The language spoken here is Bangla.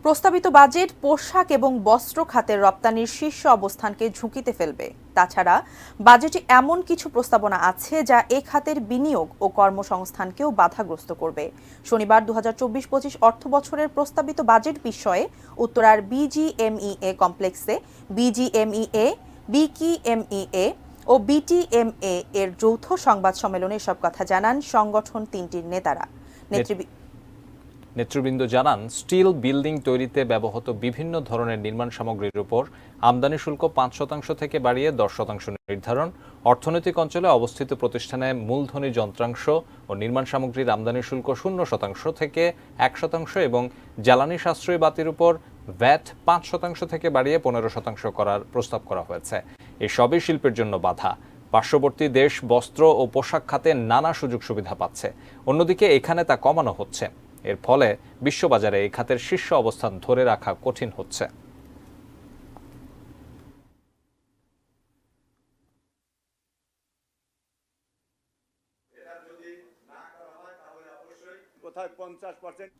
প্রস্তাবিত বাজেট পোশাক এবং বস্ত্র খাতের রপ্তানির শীর্ষ অবস্থানকে ঝুঁকিতে ফেলবে। তাছাড়া বাজেটে এমন কিছু প্রস্তাবনা আছে যা এ খাতের বিনিয়োগ ও কর্মসংস্থানকেও বাধাগ্রস্ত করবে। শনিবার ২০২৪-২৫ অর্থবছরের প্রস্তাবিত বাজেট বিষয়ে উত্তরার বিজিএমইএ কমপ্লেক্সে বিজিএমইএ, বিকিএমইএ ও বিটিএমএ এর যৌথ সংবাদ সম্মেলনে এসব কথা জানান সংগঠন তিনটির নেতারা। নেতৃবৃন্দ জানান, স্টিল বিল্ডিং তৈরিতে ব্যবহৃত বিভিন্ন ধরনের নির্মাণ সামগ্রীর উপর আমদানি শুল্ক ৫% থেকে বাড়িয়ে ১০% নির্ধারণ, অর্থনৈতিক অঞ্চলে অবস্থিত প্রতিষ্ঠানে মূলধনী যন্ত্রাংশ ও নির্মাণ সামগ্রীর আমদানি শুল্ক ০% থেকে ১% এবং জ্বালানি সাশ্রয়ী বাতির উপর ভ্যাট ৫% থেকে বাড়িয়ে ১৫% করার প্রস্তাব করা হয়েছে। এসবই শিল্পের জন্য বাধা। পার্শ্ববর্তী দেশ বস্ত্র ও পোশাক খাতে নানা সুযোগ সুবিধা পাচ্ছে, অন্যদিকে এখানে তা কমানো হচ্ছে। এর ফলে বিশ্ববাজারে এই খাতের শীর্ষ অবস্থান ধরে রাখা কঠিন হচ্ছে। কোথায় 50%